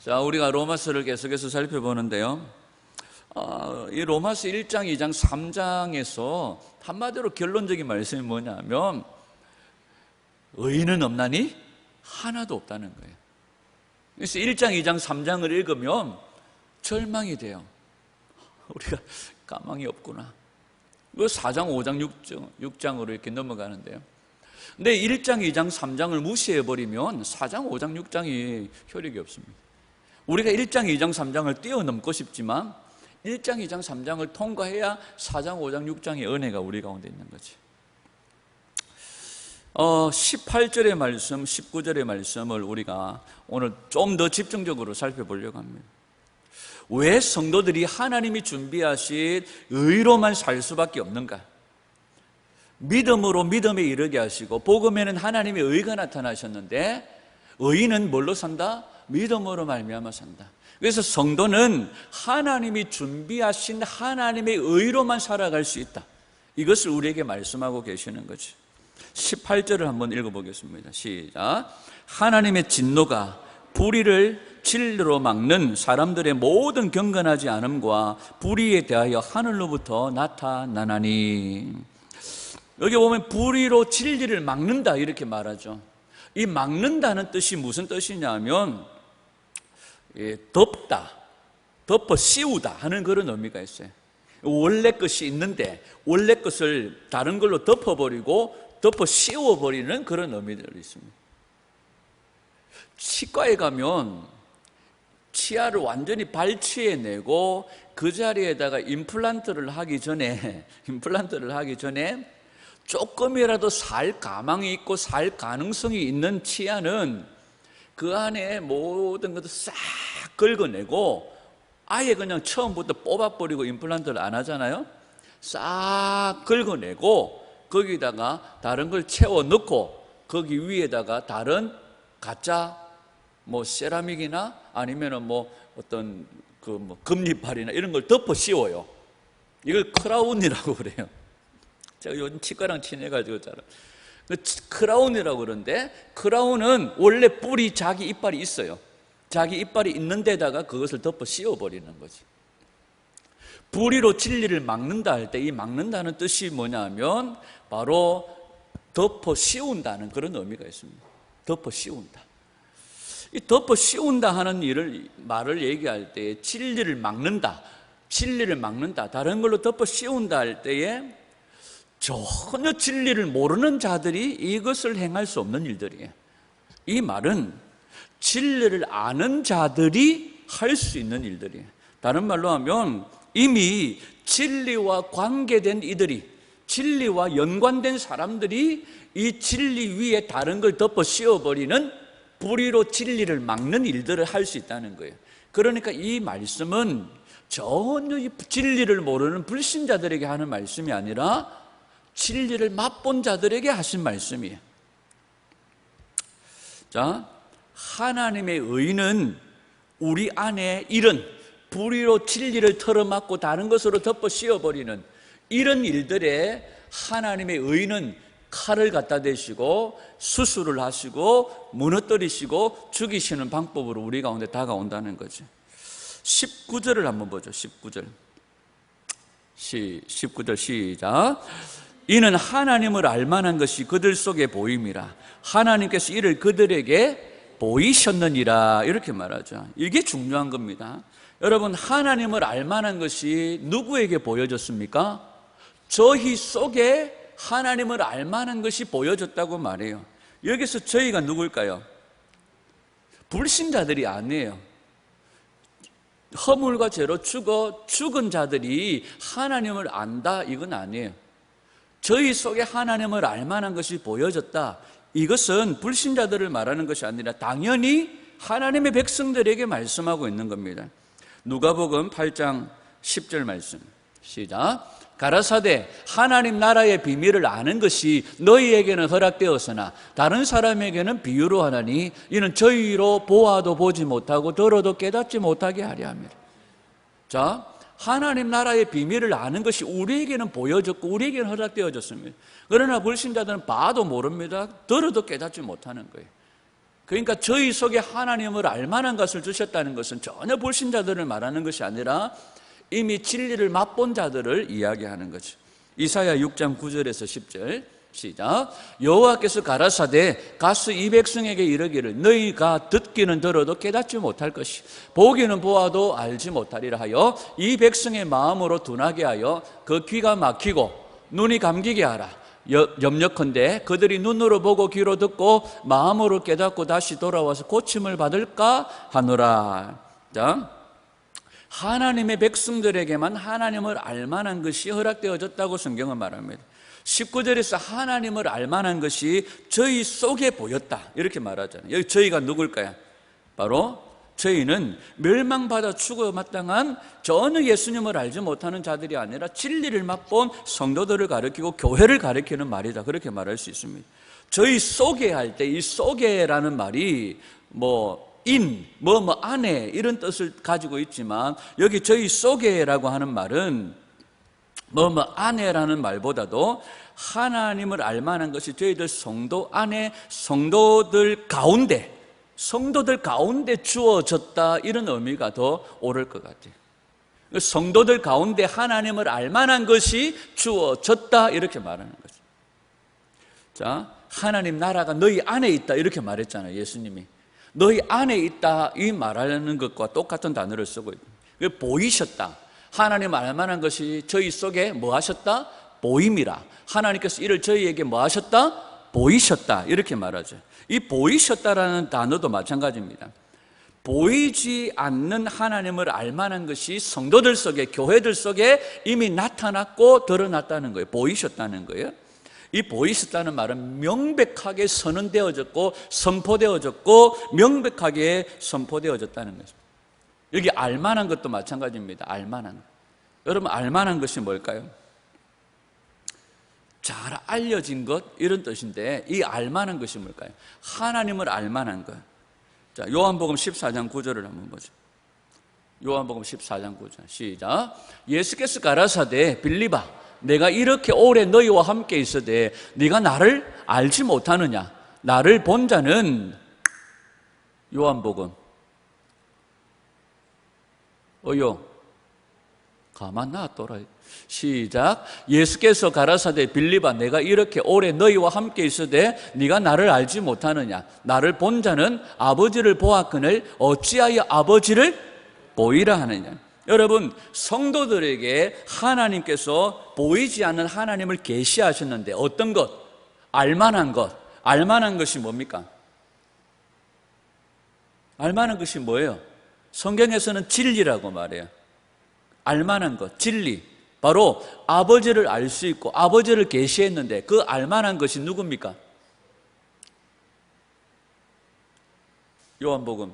자, 우리가 로마서를 계속해서 살펴보는데요. 이 로마서 1장, 2장, 3장에서 한마디로 결론적인 말씀이 뭐냐면 의인은 없나니 하나도 없다는 거예요. 그래서 1장, 2장, 3장을 읽으면 절망이 돼요. 우리가 가망이 없구나. 그 4장, 5장, 6장으로 이렇게 넘어가는데요. 근데 1장, 2장, 3장을 무시해버리면 4장, 5장, 6장이 효력이 없습니다. 우리가 1장, 2장, 3장을 뛰어넘고 싶지만 1장, 2장, 3장을 통과해야 4장, 5장, 6장의 은혜가 우리 가운데 있는 거지. 18절의 말씀, 19절의 말씀을 우리가 오늘 좀 더 집중적으로 살펴보려고 합니다. 왜 성도들이 하나님이 준비하신 의로만 살 수밖에 없는가? 믿음으로 믿음에 이르게 하시고 복음에는 하나님의 의가 나타나셨는데 의인은 뭘로 산다? 믿음으로 말미암아 산다. 그래서 성도는 하나님이 준비하신 하나님의 의로만 살아갈 수 있다. 이것을 우리에게 말씀하고 계시는 거죠. 18절을 한번 읽어보겠습니다. 시작. 하나님의 진노가 불의를 진리로 막는 사람들의 모든 경건하지 않음과 불의에 대하여 하늘로부터 나타나나니. 여기 보면 불의로 진리를 막는다 이렇게 말하죠. 이 막는다는 뜻이 무슨 뜻이냐면 덮다, 덮어 씌우다 하는 그런 의미가 있어요. 원래 것이 있는데 원래 것을 다른 걸로 덮어버리고 덮어 씌워버리는 그런 의미들이 있습니다. 치과에 가면 치아를 완전히 발치해내고 그 자리에다가 임플란트를 하기 전에 조금이라도 살 가망이 있고 살 가능성이 있는 치아는 그 안에 모든 것을 싹 긁어내고 아예 그냥 처음부터 뽑아버리고 임플란트를 안 하잖아요. 싹 긁어내고 거기다가 다른 걸 채워 넣고 거기 위에다가 다른 가짜 세라믹이나 아니면은 어떤 금리빨이나 이런 걸 덮어 씌워요. 이걸 크라운이라고 그래요. 제가 요즘 치과랑 친해가지고 잘 크라운이라고 그러는데 크라운은 원래 뿔이 자기 이빨이 있어요. 자기 이빨이 있는 데다가 그것을 덮어 씌워버리는 거지. 불의로 진리를 막는다 할 때 이 막는다는 뜻이 뭐냐면 바로 덮어 씌운다는 그런 의미가 있습니다. 덮어 씌운다. 이 덮어 씌운다 하는 말을 얘기할 때 진리를 막는다, 다른 걸로 덮어 씌운다 할 때에 전혀 진리를 모르는 자들이 이것을 행할 수 없는 일들이에요. 이 말은 진리를 아는 자들이 할 수 있는 일들이에요. 다른 말로 하면 이미 진리와 관계된 이들이, 진리와 연관된 사람들이 이 진리 위에 다른 걸 덮어 씌워버리는 불의로 진리를 막는 일들을 할 수 있다는 거예요. 그러니까 이 말씀은 전혀 이 진리를 모르는 불신자들에게 하는 말씀이 아니라 진리를 맛본 자들에게 하신 말씀이에요. 자, 하나님의 의는 우리 안에 이런 불의로 진리를 털어막고 다른 것으로 덮어 씌워버리는 이런 일들에 하나님의 의는 칼을 갖다 대시고 수술을 하시고 무너뜨리시고 죽이시는 방법으로 우리 가운데 다가온다는 거죠. 19절을 한번 보죠. 19절 시작. 이는 하나님을 알만한 것이 그들 속에 보임이라 하나님께서 이를 그들에게 보이셨느니라 이렇게 말하죠. 이게 중요한 겁니다. 여러분, 하나님을 알만한 것이 누구에게 보여졌습니까? 저희 속에 하나님을 알만한 것이 보여졌다고 말해요. 여기서 저희가 누굴까요? 불신자들이 아니에요. 허물과 죄로 죽은 자들이 하나님을 안다 이건 아니에요. 저희 속에 하나님을 알만한 것이 보여졌다. 이것은 불신자들을 말하는 것이 아니라 당연히 하나님의 백성들에게 말씀하고 있는 겁니다. 누가복음 8장 10절 말씀 시작. 가라사대 하나님 나라의 비밀을 아는 것이 너희에게는 허락되었으나 다른 사람에게는 비유로 하나니 이는 저희로 보아도 보지 못하고 들어도 깨닫지 못하게 하려 함이라. 자, 하나님 나라의 비밀을 아는 것이 우리에게는 보여졌고 우리에게는 허락되어졌습니다. 그러나 불신자들은 봐도 모릅니다. 들어도 깨닫지 못하는 거예요. 그러니까 저희 속에 하나님을 알만한 것을 주셨다는 것은 전혀 불신자들을 말하는 것이 아니라 이미 진리를 맛본 자들을 이야기하는 거죠. 이사야 6장 9절에서 10절 시작. 여호와께서 가라사대 가스 이 백성에게 이르기를 너희가 듣기는 들어도 깨닫지 못할 것이 보기는 보아도 알지 못하리라 하여 이 백성의 마음으로 둔하게 하여 그 귀가 막히고 눈이 감기게 하라. 염려컨대 그들이 눈으로 보고 귀로 듣고 마음으로 깨닫고 다시 돌아와서 고침을 받을까 하노라. 자, 하나님의 백성들에게만 하나님을 알만한 것이 허락되어졌다고 성경은 말합니다. 19절에서 하나님을 알만한 것이 저희 속에 보였다 이렇게 말하잖아요. 여기 저희가 누굴까요? 바로 저희는 멸망받아 죽어 마땅한 전혀 예수님을 알지 못하는 자들이 아니라 진리를 맛본 성도들을 가리키고 교회를 가리키는 말이다 그렇게 말할 수 있습니다. 저희 속에 할 때 이 속에라는 말이 안에 이런 뜻을 가지고 있지만 여기 저희 속에라고 하는 말은 안에라는 말보다도 하나님을 알만한 것이 저희들 성도 안에 성도들 가운데 주어졌다 이런 의미가 더 옳을 것 같아요. 성도들 가운데 하나님을 알만한 것이 주어졌다 이렇게 말하는 거죠. 자, 하나님 나라가 너희 안에 있다 이렇게 말했잖아요. 예수님이 너희 안에 있다 이 말하는 것과 똑같은 단어를 쓰고 있습니다. 보이셨다. 하나님 알만한 것이 저희 속에 뭐 하셨다? 보임이라. 하나님께서 이를 저희에게 뭐 하셨다? 보이셨다 이렇게 말하죠. 이 보이셨다라는 단어도 마찬가지입니다. 보이지 않는 하나님을 알만한 것이 성도들 속에 교회들 속에 이미 나타났고 드러났다는 거예요. 보이셨다는 거예요. 이 보이셨다는 말은 명백하게 선언되어졌고 선포되어졌고 명백하게 선포되어졌다는 것입니다. 여기 알만한 것도 마찬가지입니다. 알만한 것. 여러분 알만한 것이 뭘까요? 잘 알려진 것 이런 뜻인데 이 알만한 것이 뭘까요? 하나님을 알만한 것. 자, 요한복음 14장 9절을 한번 보죠. 요한복음 14장 9절 시작. 예수께서 가라사대 빌립아 내가 이렇게 오래 너희와 함께 있으되 네가 나를 알지 못하느냐? 나를 본 자는 요한복음 가만 놔둬라. 시작. 예수께서 가라사대 빌립아 내가 이렇게 오래 너희와 함께 있으되 네가 나를 알지 못하느냐? 나를 본 자는 아버지를 보았거늘 어찌하여 아버지를 보이라 하느냐? 여러분 성도들에게 하나님께서 보이지 않는 하나님을 계시하셨는데 어떤 것? 알만한 것. 알만한 것이 뭡니까? 알만한 것이 뭐예요? 성경에서는 진리라고 말해요. 알만한 것, 진리. 바로 아버지를 알 수 있고 아버지를 계시했는데 그 알만한 것이 누굽니까? 요한복음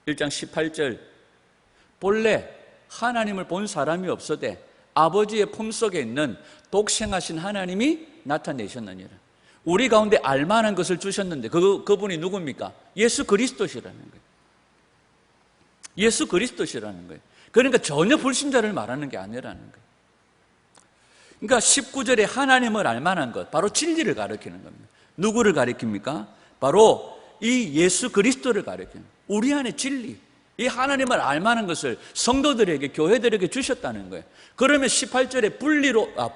1장 18절 본래 하나님을 본 사람이 없어되 아버지의 품속에 있는 독생하신 하나님이 나타내셨느니라. 우리 가운데 알만한 것을 주셨는데 그분이 누굽니까? 예수 그리스도시라는 거예요. 예수 그리스도시라는 거예요. 그러니까 전혀 불신자를 말하는 게 아니라는 거예요. 그러니까 19절에 하나님을 알만한 것, 바로 진리를 가리키는 겁니다. 누구를 가리킵니까? 바로 이 예수 그리스도를 가리키는 거예요. 우리 안에 진리, 이 하나님을 알만한 것을 성도들에게 교회들에게 주셨다는 거예요. 그러면 18절에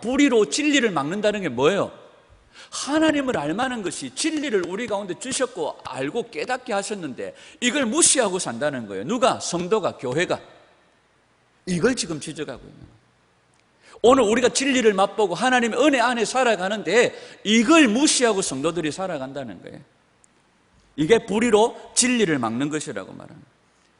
불의로 진리를 막는다는 게 뭐예요? 하나님을 알만한 것이 진리를 우리 가운데 주셨고 알고 깨닫게 하셨는데 이걸 무시하고 산다는 거예요. 누가? 성도가, 교회가. 이걸 지금 지적하고 있는 거예요. 오늘 우리가 진리를 맛보고 하나님의 은혜 안에 살아가는데 이걸 무시하고 성도들이 살아간다는 거예요. 이게 불의로 진리를 막는 것이라고 말합니다.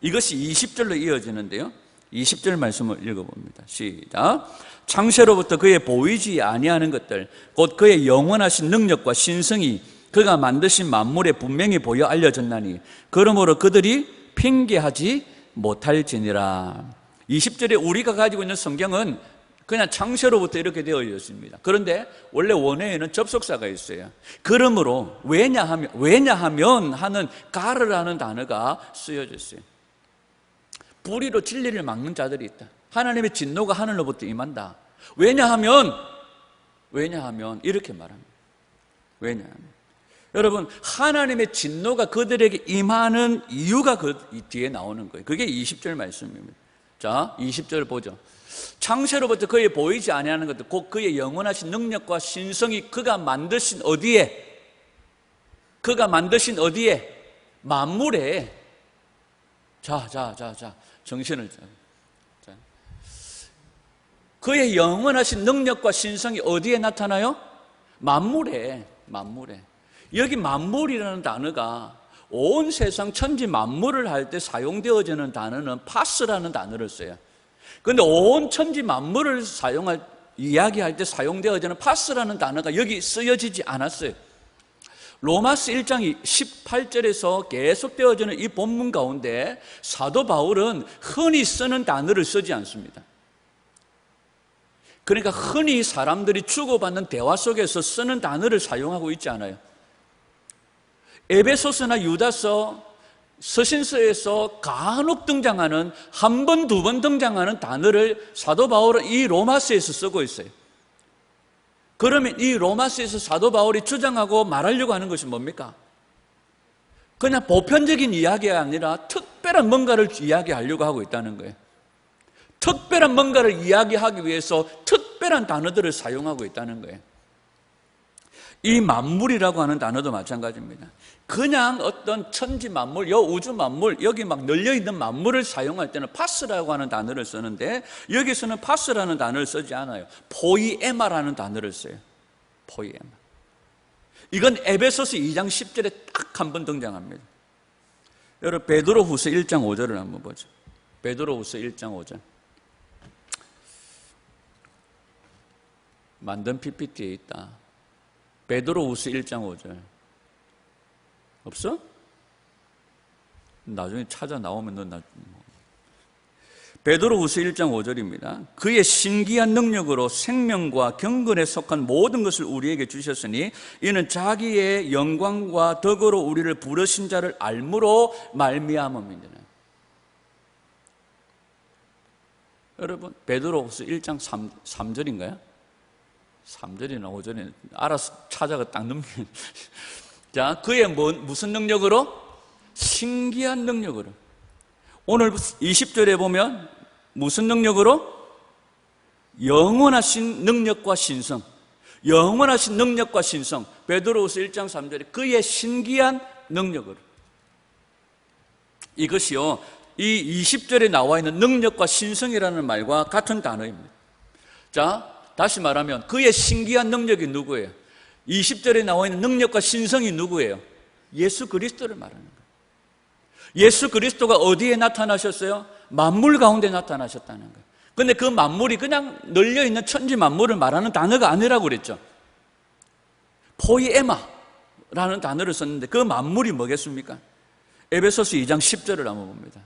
이것이 20절로 이어지는데요. 20절 말씀을 읽어봅니다. 시작. 창세로부터 그의 보이지 아니하는 것들 곧 그의 영원하신 능력과 신성이 그가 만드신 만물에 분명히 보여 알려졌나니 그러므로 그들이 핑계하지 못할지니라. 20절에 우리가 가지고 있는 성경은 그냥 창세로부터 이렇게 되어 있습니다. 그런데 원래 원어에는 접속사가 있어요. 그러므로 왜냐하면 하는 가르라는 단어가 쓰여져 있어요. 불의로 진리를 막는 자들이 있다. 하나님의 진노가 하늘로부터 임한다. 왜냐하면 이렇게 말합니다. 왜냐하면 여러분, 하나님의 진노가 그들에게 임하는 이유가 그 뒤에 나오는 거예요. 그게 20절 말씀입니다. 자, 20절 보죠. 창세로부터 그의 보이지 아니하는 것들 곧 그의 영원하신 능력과 신성이 그가 만드신 어디에? 만물에. 정신을 자. 그의 영원하신 능력과 신성이 어디에 나타나요? 만물에. 여기 만물이라는 단어가 온 세상 천지 만물을 할 때 사용되어지는 단어는 파스라는 단어를 써요. 그런데 온 천지 만물을 이야기할 때 사용되어지는 파스라는 단어가 여기 쓰여지지 않았어요. 로마서 1장 18절에서 계속 되어지는 이 본문 가운데 사도 바울은 흔히 쓰는 단어를 쓰지 않습니다. 그러니까 흔히 사람들이 주고받는 대화 속에서 쓰는 단어를 사용하고 있지 않아요. 에베소서나 유다서, 서신서에서 간혹 등장하는 한 번, 두 번 등장하는 단어를 사도 바울은 이 로마서에서 쓰고 있어요. 그러면 이 로마서에서 사도 바울이 주장하고 말하려고 하는 것이 뭡니까? 그냥 보편적인 이야기가 아니라 특별한 뭔가를 이야기하려고 하고 있다는 거예요. 특별한 뭔가를 이야기하기 위해서 특별한 단어들을 사용하고 있다는 거예요. 이 만물이라고 하는 단어도 마찬가지입니다. 그냥 어떤 천지 만물, 우주 만물, 여기 막 널려있는 만물을 사용할 때는 파스라고 하는 단어를 쓰는데 여기서는 파스라는 단어를 쓰지 않아요. 포이에마라는 단어를 써요. 포이에마. 이건 에베소서 2장 10절에 딱 한 번 등장합니다. 여러분, 베드로후서 1장 5절을 한번 보죠. 베드로후서 1장 5절. 만든 PPT에 있다. 베드로후서 1장 5절. 없어? 나중에 찾아 나오면 베드로후서 1장 5절입니다. 그의 신기한 능력으로 생명과 경건에 속한 모든 것을 우리에게 주셨으니 이는 자기의 영광과 덕으로 우리를 부르신 자를 알므로 말미암음이니라. 여러분, 베드로후서 1장 3절인가요? 3절이나 5절이나 알아서 찾아가 딱 넘기는. 자, 그의 무슨 능력으로? 신기한 능력으로. 오늘 20절에 보면 무슨 능력으로? 영원하신 능력과 신성. 영원하신 능력과 신성. 베드로후서 1장 3절에 그의 신기한 능력으로. 이것이요, 이 20절에 나와 있는 능력과 신성이라는 말과 같은 단어입니다. 자, 다시 말하면 그의 신기한 능력이 누구예요? 20절에 나와 있는 능력과 신성이 누구예요? 예수 그리스도를 말하는 거예요. 예수 그리스도가 어디에 나타나셨어요? 만물 가운데 나타나셨다는 거예요. 그런데 그 만물이 그냥 널려있는 천지 만물을 말하는 단어가 아니라고 그랬죠. 포이에마라는 단어를 썼는데 그 만물이 뭐겠습니까? 에베소서 2장 10절을 한번 봅니다.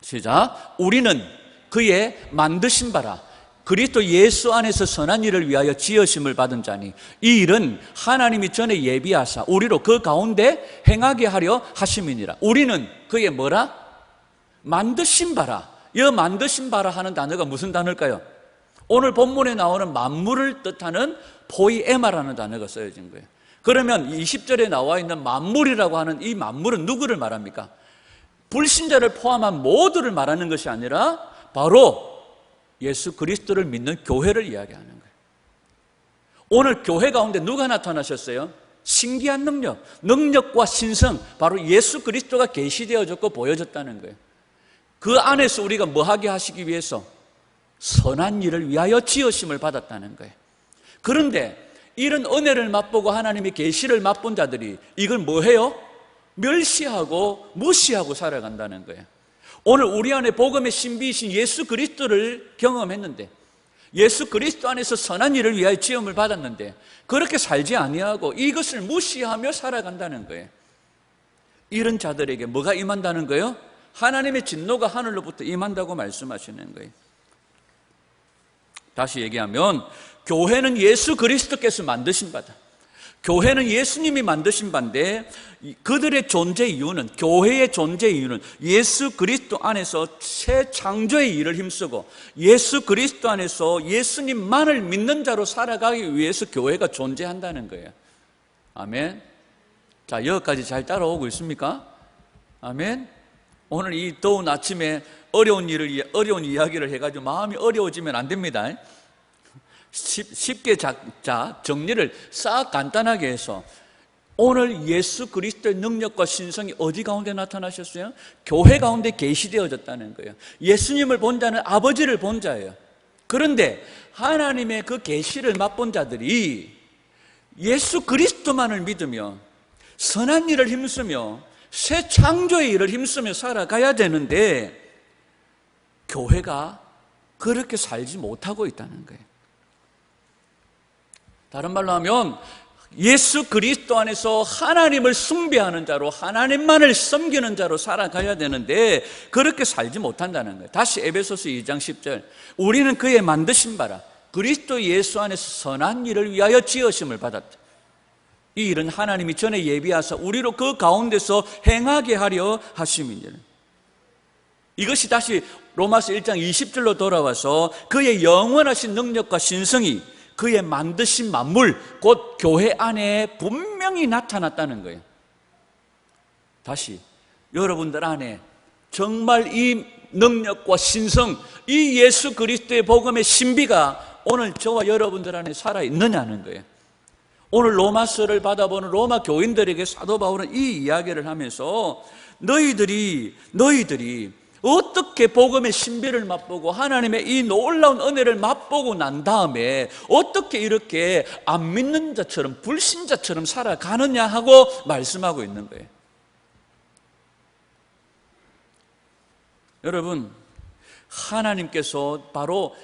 시작. 우리는 그의 만드신 바라 그리스도 예수 안에서 선한 일을 위하여 지으심을 받은 자니 이 일은 하나님이 전에 예비하사 우리로 그 가운데 행하게 하려 하심이니라. 우리는 그의 뭐라? 만드신 바라. 이 만드신 바라 하는 단어가 무슨 단어일까요? 오늘 본문에 나오는 만물을 뜻하는 포이에마라는 단어가 쓰여진 거예요. 그러면 20절에 나와 있는 만물이라고 하는 이 만물은 누구를 말합니까? 불신자를 포함한 모두를 말하는 것이 아니라 바로 예수 그리스도를 믿는 교회를 이야기하는 거예요. 오늘 교회 가운데 누가 나타나셨어요? 신기한 능력과 신성, 바로 예수 그리스도가 계시되어졌고 보여졌다는 거예요. 그 안에서 우리가 뭐하게 하시기 위해서? 선한 일을 위하여 지으심을 받았다는 거예요. 그런데 이런 은혜를 맛보고 하나님의 계시를 맛본 자들이 이걸 뭐해요? 멸시하고 무시하고 살아간다는 거예요. 오늘 우리 안에 복음의 신비이신 예수 그리스도를 경험했는데 예수 그리스도 안에서 선한 일을 위하여 지음을 받았는데 그렇게 살지 아니하고 이것을 무시하며 살아간다는 거예요. 이런 자들에게 뭐가 임한다는 거예요? 하나님의 진노가 하늘로부터 임한다고 말씀하시는 거예요. 다시 얘기하면 교회는 예수 그리스도께서 만드신 바다. 교회는 예수님이 만드신 바인데 그들의 존재 이유는, 교회의 존재 이유는 예수 그리스도 안에서 새 창조의 일을 힘쓰고 예수 그리스도 안에서 예수님만을 믿는 자로 살아가기 위해서 교회가 존재한다는 거예요. 아멘. 자, 여기까지 잘 따라오고 있습니까? 아멘. 오늘 이 더운 아침에 어려운 이야기를 해가지고 마음이 어려워지면 안 됩니다. 쉽게 정리를 싹 간단하게 해서 오늘 예수 그리스도의 능력과 신성이 어디 가운데 나타나셨어요? 교회 가운데 계시되어졌다는 거예요. 예수님을 본 자는 아버지를 본 자예요. 그런데 하나님의 그 계시를 맛본 자들이 예수 그리스도만을 믿으며 선한 일을 힘쓰며 새 창조의 일을 힘쓰며 살아가야 되는데 교회가 그렇게 살지 못하고 있다는 거예요. 다른 말로 하면 예수 그리스도 안에서 하나님을 숭배하는 자로, 하나님만을 섬기는 자로 살아가야 되는데 그렇게 살지 못한다는 거예요. 다시 에베소서 2장 10절, 우리는 그의 만드신 바라 그리스도 예수 안에서 선한 일을 위하여 지으심을 받았다. 이 일은 하나님이 전에 예비하사 우리로 그 가운데서 행하게 하려 하심이니라. 이것이 다시 로마서 1장 20절로 돌아와서 그의 영원하신 능력과 신성이 그의 만드신 만물, 곧 교회 안에 분명히 나타났다는 거예요. 다시 여러분들 안에 정말 이 능력과 신성, 이 예수 그리스도의 복음의 신비가 오늘 저와 여러분들 안에 살아있느냐는 거예요. 오늘 로마서를 받아보는 로마 교인들에게 사도 바울은 이 이야기를 하면서 너희들이 어떻게 복음의 신비를 맛보고 하나님의 이 놀라운 은혜를 맛보고 난 다음에 어떻게 이렇게 안 믿는 자처럼 불신자처럼 살아가느냐 하고 말씀하고 있는 거예요. 여러분, 하나님께서 바로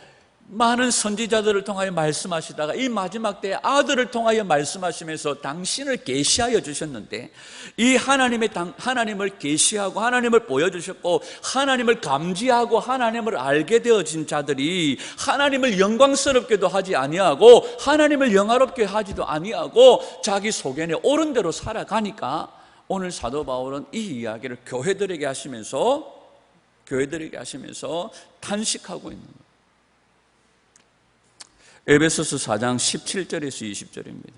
많은 선지자들을 통하여 말씀하시다가 이 마지막 때에 아들을 통하여 말씀하시면서 당신을 계시하여 주셨는데, 이 하나님을 계시하고 하나님을 보여주셨고 하나님을 감지하고 하나님을 알게 되어진 자들이 하나님을 영광스럽게도 하지 아니하고 하나님을 영화롭게 하지도 아니하고 자기 소견에 옳은 대로 살아가니까 오늘 사도 바울은 이 이야기를 교회들에게 하시면서 탄식하고 있는 거예요. 에베소서 4장 17절에서 20절입니다.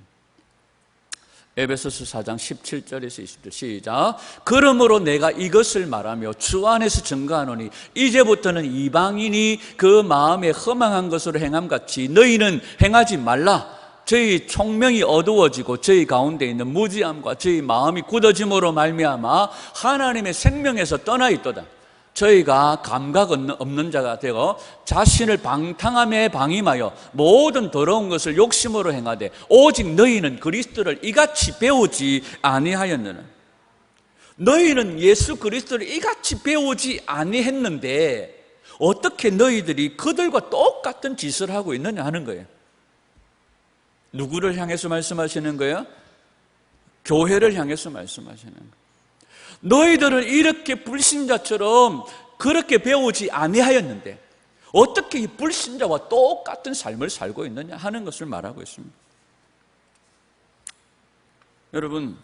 에베소서 4장 17절에서 20절 시작. 그러므로 내가 이것을 말하며 주 안에서 증거하노니 이제부터는 이방인이 그 마음에 허망한 것으로 행함같이 너희는 행하지 말라. 저희 총명이 어두워지고 저희 가운데 있는 무지함과 저희 마음이 굳어짐으로 말미암아 하나님의 생명에서 떠나 있도다. 저희가 감각 없는 자가 되어 자신을 방탕함에 방임하여 모든 더러운 것을 욕심으로 행하되 오직 너희는 그리스도를 이같이 배우지 아니하였느냐. 너희는 예수 그리스도를 이같이 배우지 아니했는데 어떻게 너희들이 그들과 똑같은 짓을 하고 있느냐 하는 거예요. 누구를 향해서 말씀하시는 거예요? 교회를 향해서 말씀하시는 거예요. 너희들은 이렇게 불신자처럼 그렇게 배우지 아니하였는데 어떻게 이 불신자와 똑같은 삶을 살고 있느냐 하는 것을 말하고 있습니다. 여러분,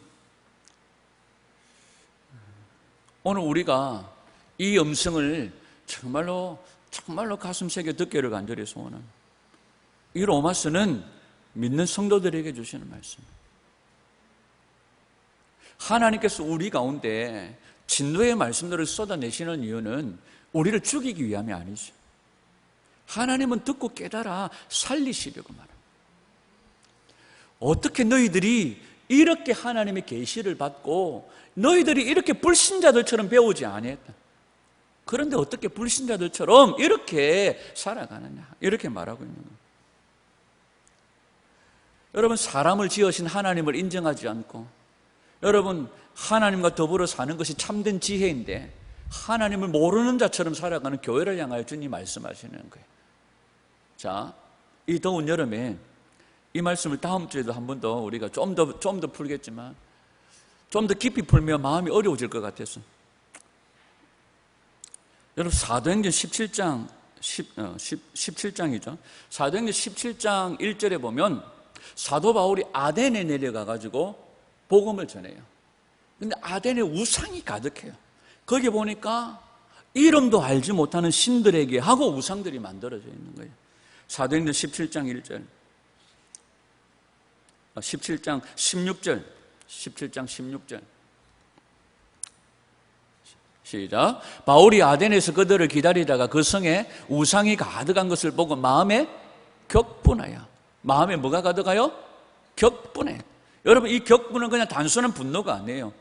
오늘 우리가 이 음성을 정말로 가슴 새겨 듣기를 간절히 소원합니다. 이 로마서는 믿는 성도들에게 주시는 말씀입니다. 하나님께서 우리 가운데 진노의 말씀들을 쏟아내시는 이유는 우리를 죽이기 위함이 아니죠. 하나님은 듣고 깨달아 살리시려고 말합니다. 어떻게 너희들이 이렇게 하나님의 계시를 받고 너희들이 이렇게 불신자들처럼 배우지 아니했다. 그런데 어떻게 불신자들처럼 이렇게 살아가느냐 이렇게 말하고 있는 거예요. 여러분, 사람을 지으신 하나님을 인정하지 않고 여러분, 하나님과 더불어 사는 것이 참된 지혜인데 하나님을 모르는 자처럼 살아가는 교회를 향하여 주님 말씀하시는 거예요. 자, 이 더운 여름에 이 말씀을 다음 주에도 한 번 더 우리가 좀 더 풀겠지만 좀 더 깊이 풀면 마음이 어려워질 것 같아서 여러분, 사도행전 17장이죠. 사도행전 17장 1절에 보면 사도 바울이 아덴에 내려가가지고 복음을 전해요. 근데 아덴에 우상이 가득해요. 거기 보니까 이름도 알지 못하는 신들에게 하고 우상들이 만들어져 있는 거예요. 사도행전 17장 1절 17장 16절. 17장 16절. 시작. 바울이 아덴에서 그들을 기다리다가 그 성에 우상이 가득한 것을 보고 마음에 격분하여. 마음에 뭐가 가득하여? 격분해. 여러분, 이 격분은 그냥 단순한 분노가 아니에요.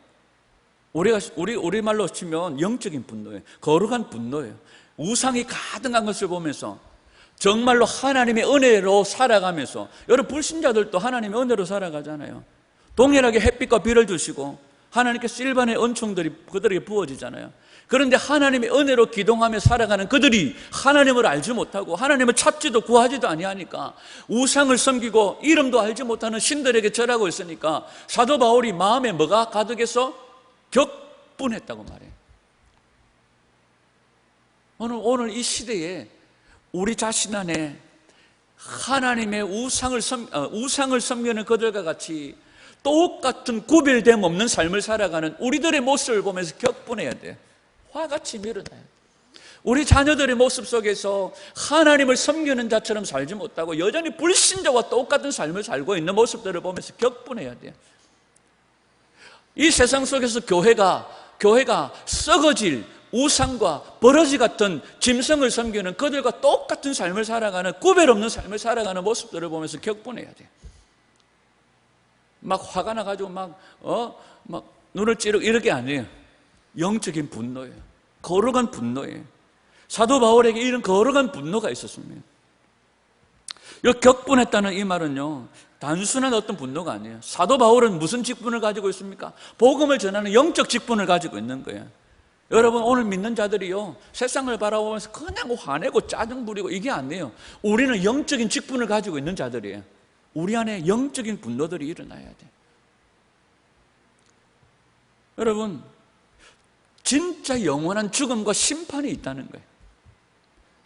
우리말로 치면 영적인 분노예요. 거룩한 분노예요. 우상이 가득한 것을 보면서 정말로 하나님의 은혜로 살아가면서, 여러분 불신자들도 하나님의 은혜로 살아가잖아요. 동일하게 햇빛과 비를 주시고 하나님께서 일반의 은총들이 그들에게 부어지잖아요. 그런데 하나님의 은혜로 기동하며 살아가는 그들이 하나님을 알지 못하고 하나님을 찾지도 구하지도 아니하니까 우상을 섬기고 이름도 알지 못하는 신들에게 절하고 있으니까 사도 바울이 마음에 뭐가 가득해서 격분했다고 말해요. 오늘 이 시대에 우리 자신 안에 하나님의 우상을 섬기는 그들과 같이 똑같은 구별됨 없는 삶을 살아가는 우리들의 모습을 보면서 격분해야 돼. 화같이 밀어놔야 돼. 우리 자녀들의 모습 속에서 하나님을 섬기는 자처럼 살지 못하고 여전히 불신자와 똑같은 삶을 살고 있는 모습들을 보면서 격분해야 돼. 이 세상 속에서 교회가 썩어질 우상과 버러지 같은 짐승을 섬기는 그들과 똑같은 삶을 살아가는, 구별 없는 삶을 살아가는 모습들을 보면서 격분해야 돼. 막 화가 나가지고 막 눈을 찌르고 이렇게 아니에요. 영적인 분노예요. 거룩한 분노예요. 사도 바울에게 이런 거룩한 분노가 있었습니다. 이 격분했다는 이 말은요, 단순한 어떤 분노가 아니에요. 사도 바울은 무슨 직분을 가지고 있습니까? 복음을 전하는 영적 직분을 가지고 있는 거예요. 여러분, 오늘 믿는 자들이요, 세상을 바라보면서 그냥 화내고 짜증 부리고 이게 아니에요. 우리는 영적인 직분을 가지고 있는 자들이에요. 우리 안에 영적인 분노들이 일어나야 돼. 여러분, 진짜 영원한 죽음과 심판이 있다는 거예요.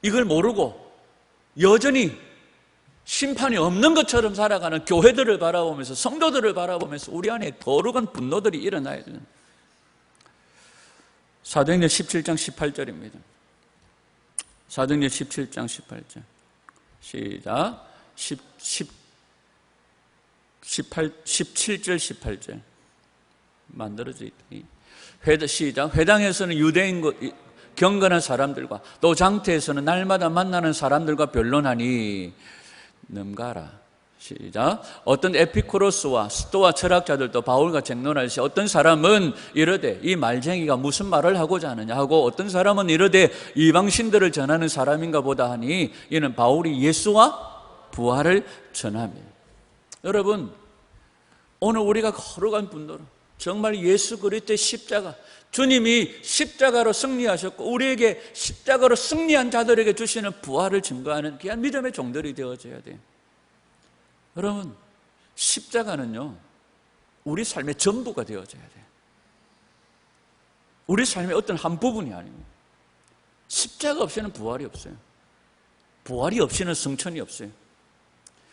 이걸 모르고 여전히 심판이 없는 것처럼 살아가는 교회들을 바라보면서, 성도들을 바라보면서 우리 안에 거룩한 분노들이 일어나야 되는, 사도행전 17장 18절입니다. 사도행전 17장 18절. 시작. 17절 18절 만들어져 있다. 시작. 회당에서는 유대인 경건한 사람들과 또 장태에서는 날마다 만나는 사람들과 변론하니 넘가라. 시작. 어떤 에피쿠로스와 스토아 철학자들도 바울과 쟁론하시, 어떤 사람은 이르되 이 말쟁이가 무슨 말을 하고자 하느냐 하고, 어떤 사람은 이르되 이방신들을 전하는 사람인가 보다 하니 이는 바울이 예수와 부활을 전하며. 여러분, 오늘 우리가 거룩한 분노로 정말 예수 그리스도의 십자가, 주님이 십자가로 승리하셨고 우리에게 십자가로 승리한 자들에게 주시는 부활을 증거하는 귀한 믿음의 종들이 되어져야 돼요. 여러분, 십자가는요, 우리 삶의 전부가 되어져야 돼요. 우리 삶의 어떤 한 부분이 아닙니다. 십자가 없이는 부활이 없어요. 부활이 없이는 성천이 없어요.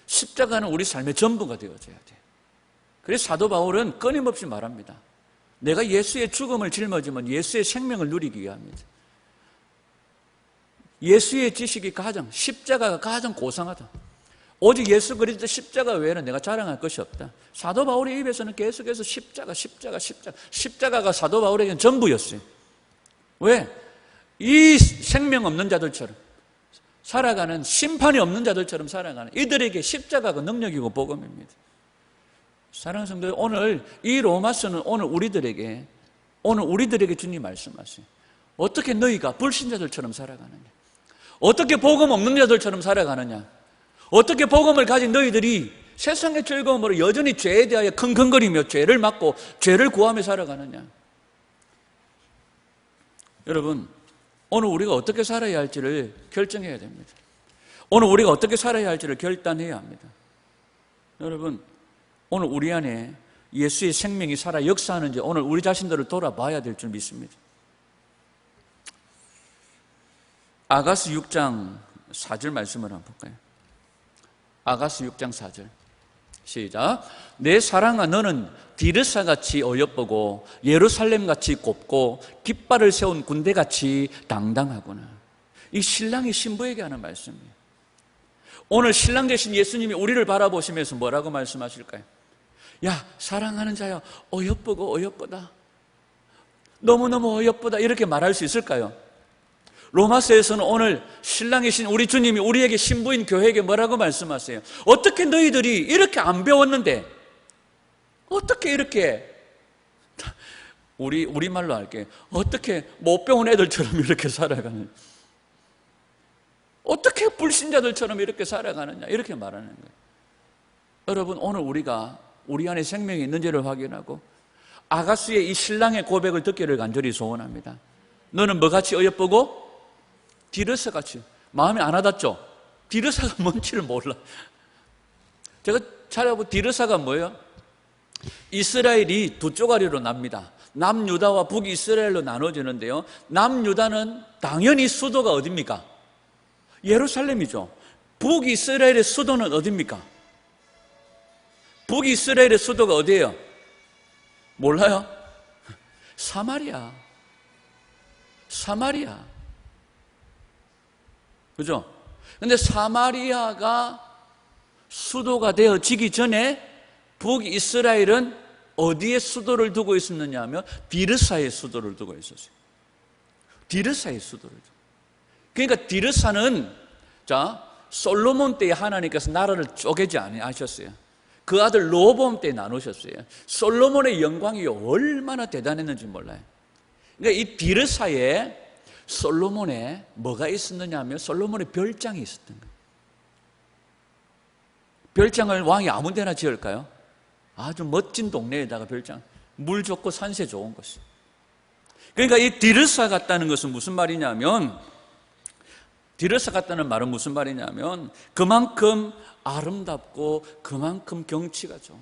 십자가는 우리 삶의 전부가 되어져야 돼요. 그래서 사도 바울은 끊임없이 말합니다. 내가 예수의 죽음을 짊어지면 예수의 생명을 누리기 위함이다. 예수의 지식이 십자가가 가장 고상하다. 오직 예수 그리스도 십자가 외에는 내가 자랑할 것이 없다. 사도 바울의 입에서는 계속해서 십자가가 사도 바울에게는 전부였어요. 왜? 이 생명 없는 자들처럼 살아가는, 심판이 없는 자들처럼 살아가는 이들에게 십자가가 능력이고 복음입니다. 사랑하는 성도들, 오늘 이 로마서는 오늘 우리들에게 주님 말씀하세요. 어떻게 너희가 불신자들처럼 살아가느냐? 어떻게 복음 없는 자들처럼 살아가느냐? 어떻게 복음을 가진 너희들이 세상의 즐거움으로 여전히 죄에 대하여 킁킁거리며 죄를 막고 죄를 구하며 살아가느냐? 여러분, 오늘 우리가 어떻게 살아야 할지를 결정해야 됩니다. 오늘 우리가 어떻게 살아야 할지를 결단해야 합니다. 여러분, 오늘 우리 안에 예수의 생명이 살아 역사하는지 오늘 우리 자신들을 돌아봐야 될 줄 믿습니다. 아가서 6장 4절 말씀을 한번 볼까요? 아가서 6장 4절 시작. 내 사랑아, 너는 디르사같이 어여쁘고 예루살렘같이 곱고 깃발을 세운 군대같이 당당하구나. 이 신랑이 신부에게 하는 말씀이에요. 오늘 신랑 되신 예수님이 우리를 바라보시면서 뭐라고 말씀하실까요? 야, 사랑하는 자야, 어여쁘고 어여쁘다. 너무너무 어여쁘다. 이렇게 말할 수 있을까요? 로마서에서는 오늘 신랑이신 우리 주님이 우리에게 신부인 교회에게 뭐라고 말씀하세요? 어떻게 너희들이 이렇게 안 배웠는데, 어떻게 이렇게, 우리말로 할게, 어떻게 못 배운 애들처럼 이렇게 살아가느냐, 어떻게 불신자들처럼 이렇게 살아가느냐, 이렇게 말하는 거예요. 여러분, 오늘 우리가 우리 안에 생명이 있는지를 확인하고 아가수의 이 신랑의 고백을 듣기를 간절히 소원합니다. 너는 뭐같이 어여쁘고 디르사같이. 마음에 안 와닿죠? 디르사가 뭔지를 몰라. 제가 찾아보고 디르사가 뭐예요? 이스라엘이 두 쪼가리로 납니다. 남유다와 북이스라엘로 나눠지는데요, 남유다는 당연히 수도가 어디입니까? 예루살렘이죠. 북이스라엘의 수도는 어디입니까? 북이스라엘의 수도가 어디예요? 몰라요? 사마리아. 그죠? 근데 사마리아가 수도가 되어지기 전에 북이스라엘은 어디에 수도를 두고 있었느냐 하면 디르사의 수도를 두고 있었어요. 디르사의 수도를 두고. 그러니까 디르사는, 자, 솔로몬 때에 하나님께서 나라를 쪼개지 아니하셨어요. 그 아들 르호보암 때 나누셨어요. 솔로몬의 영광이 얼마나 대단했는지 몰라요. 그러니까 이 디르사에 솔로몬에 뭐가 있었느냐 하면 솔로몬의 별장이 있었던 거예요. 별장을 왕이 아무 데나 지을까요? 아주 멋진 동네에다가 별장, 물 좋고 산세 좋은 곳이. 그러니까 이 디르사 같다는 것은 무슨 말이냐면, 디르사 같다는 말은 무슨 말이냐면 그만큼 아름답고 그만큼 경치가 좋은.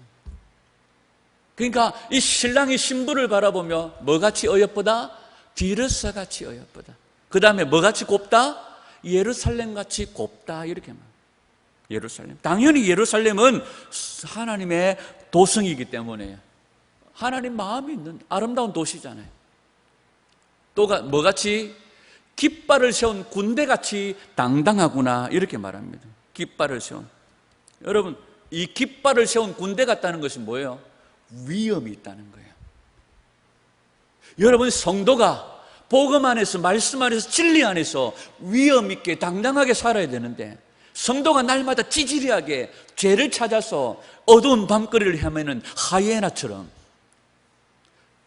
그러니까 이 신랑이 신부를 바라보며 뭐같이 어여쁘다? 디르사같이 어여쁘다. 그 다음에 뭐같이 곱다? 예루살렘같이 곱다. 이렇게 말합니다. 예루살렘. 당연히 예루살렘은 하나님의 도성이기 때문에 하나님 마음이 있는 아름다운 도시잖아요. 또 뭐같이? 깃발을 세운 군대같이 당당하구나, 이렇게 말합니다. 깃발을 세운. 여러분, 이 깃발을 세운 군대 같다는 것이 뭐예요? 위엄이 있다는 거예요. 여러분, 성도가 복음 안에서, 말씀 안에서, 진리 안에서 위엄 있게 당당하게 살아야 되는데, 성도가 날마다 찌질하게 죄를 찾아서 어두운 밤거리를 헤매는 하이에나처럼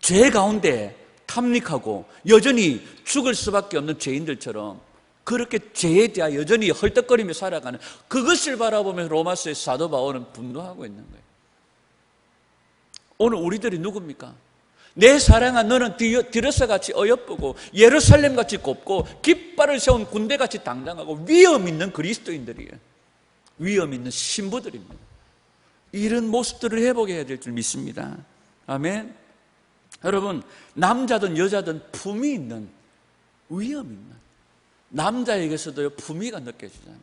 죄 가운데 탐닉하고 여전히 죽을 수밖에 없는 죄인들처럼 그렇게 죄에 대하 여전히 헐떡거리며 살아가는, 그것을 바라보면서 로마서의 사도 바울은 분노하고 있는 거예요. 오늘 우리들이 누굽니까? 내 사랑아, 너는 디르사같이 어여쁘고 예루살렘같이 곱고 깃발을 세운 군대같이 당당하고 위엄 있는 그리스도인들이에요. 위엄 있는 신부들입니다. 이런 모습들을 회복해야 될 줄 믿습니다. 아멘. 여러분, 남자든 여자든 품이 있는, 위엄 있는, 남자에게서도 품위가 느껴지잖아요.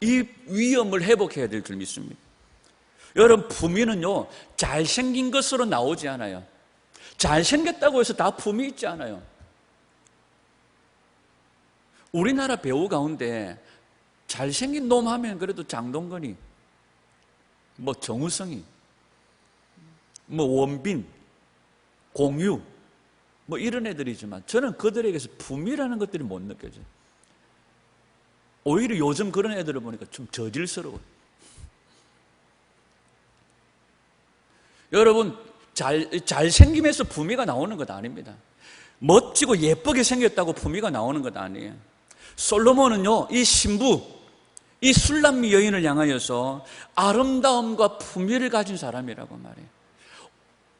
이 위엄을 회복해야 될 줄 믿습니다. 여러분, 품위는요, 잘생긴 것으로 나오지 않아요. 잘생겼다고 해서 다 품위 있지 않아요. 우리나라 배우 가운데 잘생긴 놈 하면 그래도 장동건이, 뭐 정우성이, 뭐 원빈, 공유, 뭐 이런 애들이지만 저는 그들에게서 품위라는 것들이 못 느껴져요. 오히려 요즘 그런 애들을 보니까 좀 저질스러워요. 여러분, 잘생김에서 품위가 나오는 것 아닙니다. 멋지고 예쁘게 생겼다고 품위가 나오는 것 아니에요. 솔로몬은요, 이 신부, 이 술람미 여인을 향하여서 아름다움과 품위를 가진 사람이라고 말해요.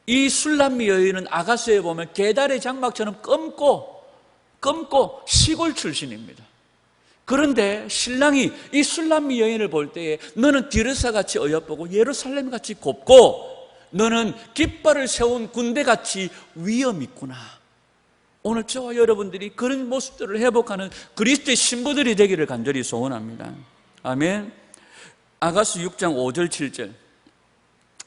이 술람미 여인은 아가서에 보면 게달의 장막처럼 검고 시골 출신입니다. 그런데 신랑이 이 술람미 여인을 볼 때에 너는 디르사같이 어여쁘고 예루살렘같이 곱고 너는 깃발을 세운 군대같이 위엄 있구나. 오늘 저와 여러분들이 그런 모습들을 회복하는 그리스도의 신부들이 되기를 간절히 소원합니다. 아멘. 아가서 6장 5절 7절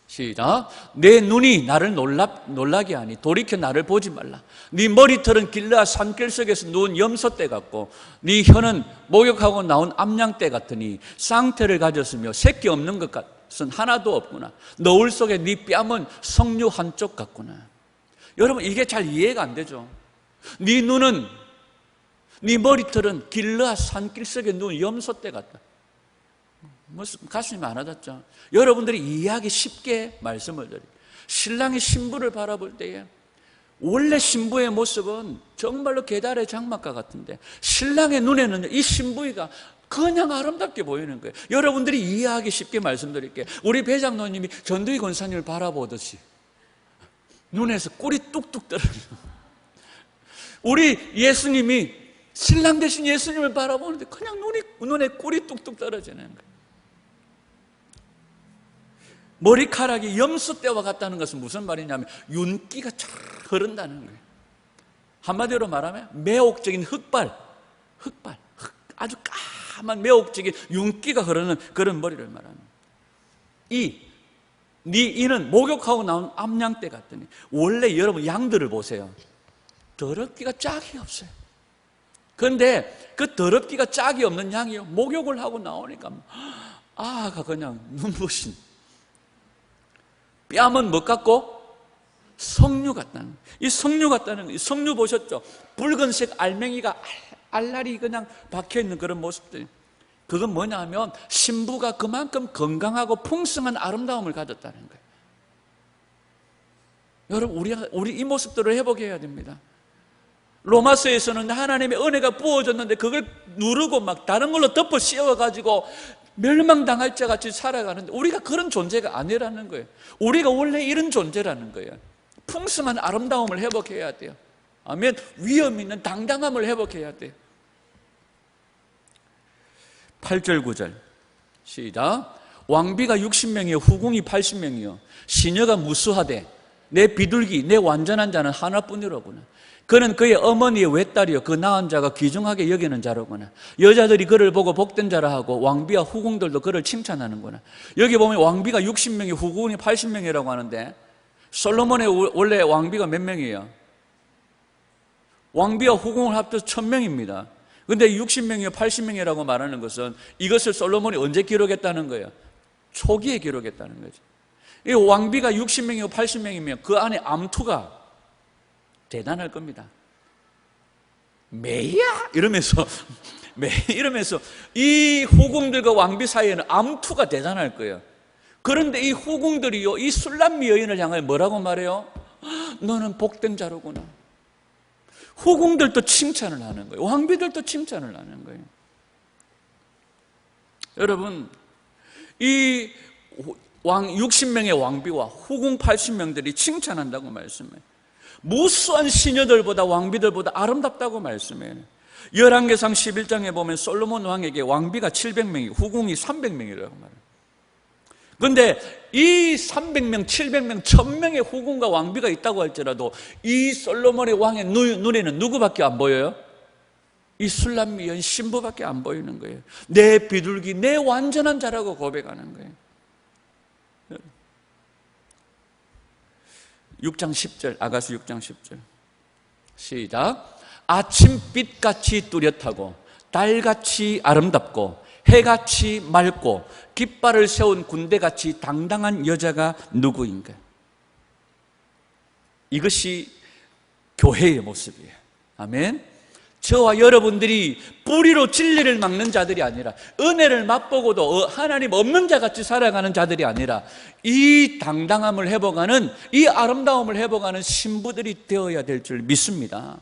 시작. 내 눈이 나를 놀라게 하니 돌이켜 나를 보지 말라. 네 머리털은 길르앗 산길 속에서 누운 염소떼 같고 네 혀는 목욕하고 나온 암양떼 같으니 쌍태를 가졌으며 새끼 없는 것 같. 것은 하나도 없구나. 너울 속에 네 뺨은 석류 한쪽 같구나. 여러분, 이게 잘 이해가 안 되죠. 네 눈은, 네 머리털은 길르앗 산길 속에 눈 염소떼 같다. 가슴이 많아졌죠. 여러분들이 이해하기 쉽게 말씀을 드립니다. 신랑이 신부를 바라볼 때에 원래 신부의 모습은 정말로 계달의 장막과 같은데 신랑의 눈에는 이 신부가 그냥 아름답게 보이는 거예요. 여러분들이 이해하기 쉽게 말씀드릴게요. 우리 배장로님이 전두희 권사님을 바라보듯이 눈에서 꿀이 뚝뚝 떨어져요. 우리 예수님이 신랑 대신 예수님을 바라보는데 그냥 눈에 꿀이 뚝뚝 떨어지는 거예요. 머리카락이 염소떼와 같다는 것은 무슨 말이냐면 윤기가 쫙 흐른다는 거예요. 한마디로 말하면 매혹적인 흑발, 아주 까만 매혹적인 윤기가 흐르는 그런 머리를 말합니다. 이는 목욕하고 나온 암양떼 같더니 원래 여러분 양들을 보세요. 더럽기가 짝이 없어요. 그런데 그 더럽기가 짝이 없는 양이요, 목욕을 하고 나오니까 아가 그냥 눈부신, 뺨은 뭐 같고? 석류 같다는, 이 석류 같다는 거. 석류 보셨죠? 붉은색 알맹이가 알알이 그냥 박혀있는 그런 모습들. 그건 뭐냐 하면 신부가 그만큼 건강하고 풍성한 아름다움을 가졌다는 거예요. 여러분, 우리 이 모습들을 회복해야 됩니다. 로마서에서는 하나님의 은혜가 부어졌는데 그걸 누르고 막 다른 걸로 덮어 씌워가지고 멸망당할 자 같이 살아가는데 우리가 그런 존재가 아니라는 거예요. 우리가 원래 이런 존재라는 거예요. 풍성한 아름다움을 회복해야 돼요. 아멘. 위험 있는 당당함을 회복해야 돼요. 8절 9절 시작. 왕비가 60명이요 후궁이 80명이요 시녀가 무수하되 내 비둘기 내 완전한 자는 하나뿐이로구나. 그는 그의 어머니의 외딸이요 그 낳은 자가 귀중하게 여기는 자로구나. 여자들이 그를 보고 복된 자라 하고 왕비와 후궁들도 그를 칭찬하는구나. 여기 보면 왕비가 60명이 후궁이 80명이라고 하는데 솔로몬의 원래 왕비가 몇 명이에요? 왕비와 후궁을 합쳐서 1000명입니다. 근데 60명이요 80명이라고 말하는 것은 이것을 솔로몬이 언제 기록했다는 거예요? 초기에 기록했다는 거죠. 이 왕비가 60명이고 80명이면 그 안에 암투가 대단할 겁니다. 매야 이러면서 이 후궁들과 왕비 사이에는 암투가 대단할 거예요. 그런데 이 후궁들이요 이 술람미 여인을 향하여 뭐라고 말해요? 너는 복된 자로구나. 후궁들도 칭찬을 하는 거예요. 왕비들도 칭찬을 하는 거예요. 여러분, 이 60명의 왕비와 후궁 80명들이 칭찬한다고 말씀해요. 무수한 시녀들보다 왕비들보다 아름답다고 말씀해요. 열왕기상 11장에 보면 솔로몬 왕에게 왕비가 700명이고 후궁이 300명이라고 말해요. 그런데 이 300명, 700명, 1000명의 후궁과 왕비가 있다고 할지라도 이 솔로몬의 왕의 눈에는 누구밖에 안 보여요? 이 술람미 여인 신부밖에 안 보이는 거예요. 내 비둘기, 내 완전한 자라고 고백하는 거예요. 6장 10절, 아가서 6장 10절 시작. 아침빛같이 뚜렷하고 달같이 아름답고 해같이 맑고 깃발을 세운 군대같이 당당한 여자가 누구인가? 이것이 교회의 모습이에요. 아멘. 저와 여러분들이 뿌리로 진리를 막는 자들이 아니라 은혜를 맛보고도 하나님 없는 자같이 살아가는 자들이 아니라 이 당당함을 회복하는, 이 아름다움을 회복하는 신부들이 되어야 될 줄 믿습니다.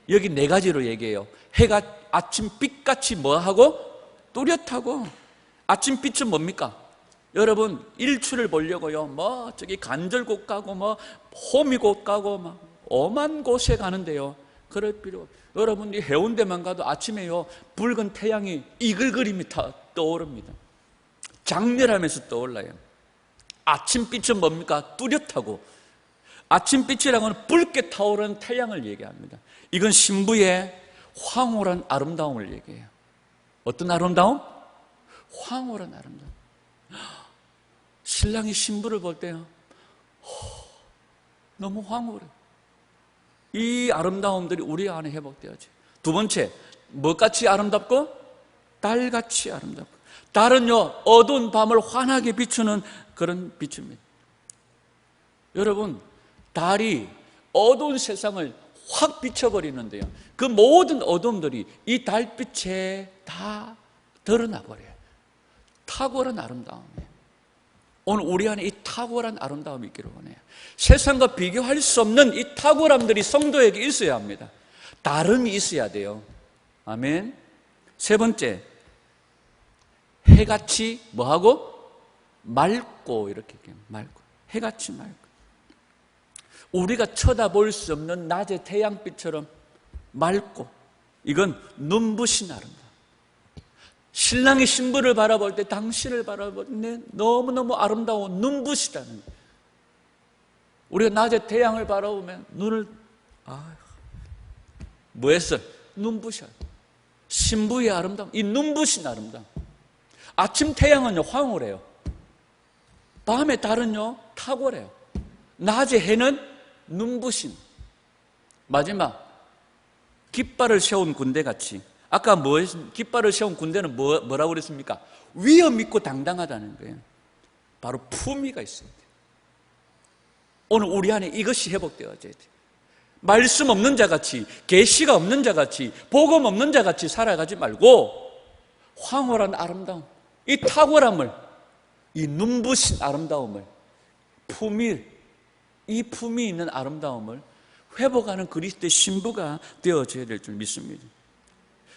여기 4가지로 얘기해요. 해가 아침빛같이 뭐하고? 뚜렷하고. 아침빛은 뭡니까? 여러분 일출을 보려고요 저기 간절곶 가고 호미곶 가고 오만 곳에 가는데요 그럴 필요. 여러분 이 해운대만 가도 아침에요 붉은 태양이 이글거림이 떠오릅니다. 장렬하면서 떠올라요. 아침빛은 뭡니까? 뚜렷하고. 아침빛이라고는 붉게 타오르는 태양을 얘기합니다. 이건 신부의 황홀한 아름다움을 얘기해요. 어떤 아름다움? 황홀한 아름다움. 신랑이 신부를 볼 때요 너무 황홀해. 이 아름다움들이 우리 안에 회복되어야지. 두 번째, 뭐같이 아름답고? 달같이 아름답고. 달은요, 어두운 밤을 환하게 비추는 그런 빛입니다. 여러분, 달이 어두운 세상을 확 비춰버리는데요, 그 모든 어둠들이 이 달빛에 다 드러나 버려요. 탁월한 아름다움이에요. 오늘 우리 안에 이 탁월한 아름다움이 있기를 원해요. 세상과 비교할 수 없는 이 탁월함들이 성도에게 있어야 합니다. 다름이 있어야 돼요. 아멘. 세 번째, 해같이 뭐하고? 맑고, 이렇게 맑고. 해같이 맑고. 우리가 쳐다볼 수 없는 낮의 태양빛처럼 맑고, 이건 눈부신 아름다움. 신랑이 신부를 바라볼 때 당신을 바라볼 때 너무너무 아름다운 눈부시다는 거예요. 우리가 낮에 태양을 바라보면 눈을 뭐 했어요? 눈부셔요. 신부의 아름다움, 이 눈부신 아름다움. 아침 태양은요, 황홀해요. 밤에 달은요, 탁월해요. 낮에 해는 눈부신. 마지막, 깃발을 세운 군대같이. 아까 깃발을 세운 군대는 뭐라고 그랬습니까? 위험 있고 당당하다는 거예요. 바로 품위가 있어야 돼요. 오늘 우리 안에 이것이 회복되어져야 돼요. 말씀 없는 자같이, 계시가 없는 자같이, 복음 없는 자같이 살아가지 말고 황홀한 아름다움, 이 탁월함을, 이 눈부신 아름다움을, 이 품이 있는 아름다움을 회복하는 그리스도의 신부가 되어져야 될 줄 믿습니다.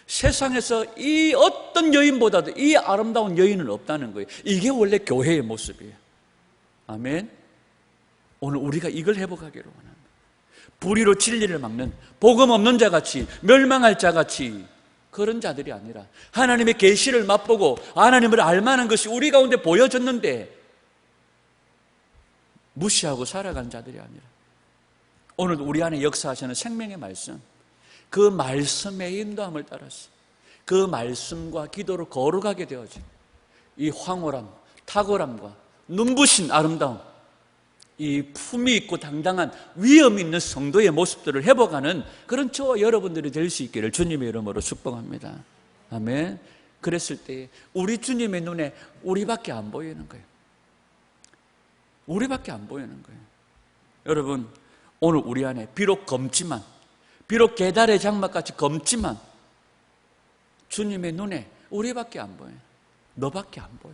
세상에서 이 어떤 여인보다도 이 아름다운 여인은 없다는 거예요. 이게 원래 교회의 모습이에요. 아멘. 오늘 우리가 이걸 회복하기를 원합니다. 불의로 진리를 막는, 복음 없는 자같이, 멸망할 자같이 그런 자들이 아니라 하나님의 계시를 맛보고 하나님을 알만한 것이 우리 가운데 보여졌는데 무시하고 살아간 자들이 아니라 오늘 우리 안에 역사하시는 생명의 말씀, 그 말씀의 인도함을 따라서 그 말씀과 기도로 거룩하게 되어진 이 황홀함, 탁월함과 눈부신 아름다움, 이 품이 있고 당당한 위엄 있는 성도의 모습들을 회복하는 그런 저와 여러분들이 될 수 있기를 주님의 이름으로 축복합니다. 아멘. 그랬을 때 우리 주님의 눈에 우리밖에 안 보이는 거예요. 우리밖에 안 보이는 거예요. 여러분, 오늘 우리 안에 비록 검지만, 비록 계달의 장막같이 검지만 주님의 눈에 우리밖에 안 보여요. 너밖에 안 보여.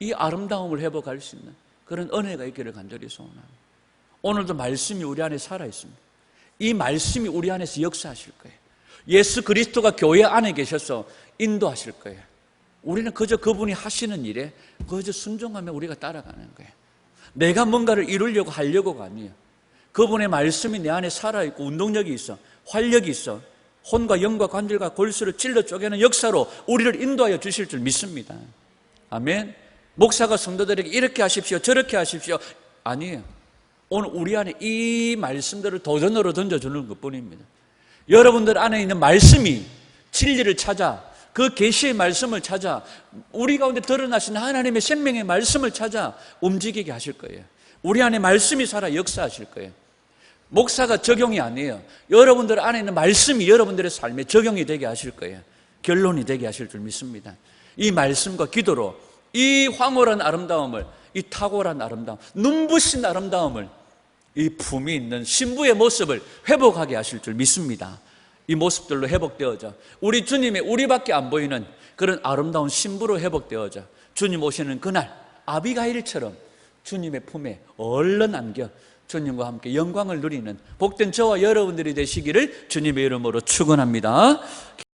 이 아름다움을 회복할 수 있는 그런 은혜가 있기를 간절히 소원합니다. 오늘도 말씀이 우리 안에 살아있습니다. 이 말씀이 우리 안에서 역사하실 거예요. 예수 그리스도가 교회 안에 계셔서 인도하실 거예요. 우리는 그저 그분이 하시는 일에 그저 순종하며 우리가 따라가는 거예요. 내가 뭔가를 이루려고 하려고가 아니에요. 그분의 말씀이 내 안에 살아있고 운동력이 있어, 활력이 있어, 혼과 영과 관절과 골수를 찔러 쪼개는 역사로 우리를 인도하여 주실 줄 믿습니다. 아멘. 목사가 성도들에게 이렇게 하십시오, 저렇게 하십시오, 아니에요. 오늘 우리 안에 이 말씀들을 도전으로 던져주는 것뿐입니다. 여러분들 안에 있는 말씀이 진리를 찾아, 그 계시의 말씀을 찾아, 우리 가운데 드러나신 하나님의 생명의 말씀을 찾아 움직이게 하실 거예요. 우리 안에 말씀이 살아 역사하실 거예요. 목사가 적용이 아니에요. 여러분들 안에 있는 말씀이 여러분들의 삶에 적용이 되게 하실 거예요. 결론이 되게 하실 줄 믿습니다. 이 말씀과 기도로 이 황홀한 아름다움을, 이 탁월한 아름다움, 눈부신 아름다움을, 이 품이 있는 신부의 모습을 회복하게 하실 줄 믿습니다. 이 모습들로 회복되어져 우리 주님의 우리밖에 안 보이는 그런 아름다운 신부로 회복되어져 주님 오시는 그날 아비가일처럼 주님의 품에 얼른 안겨 주님과 함께 영광을 누리는 복된 저와 여러분들이 되시기를 주님의 이름으로 축원합니다.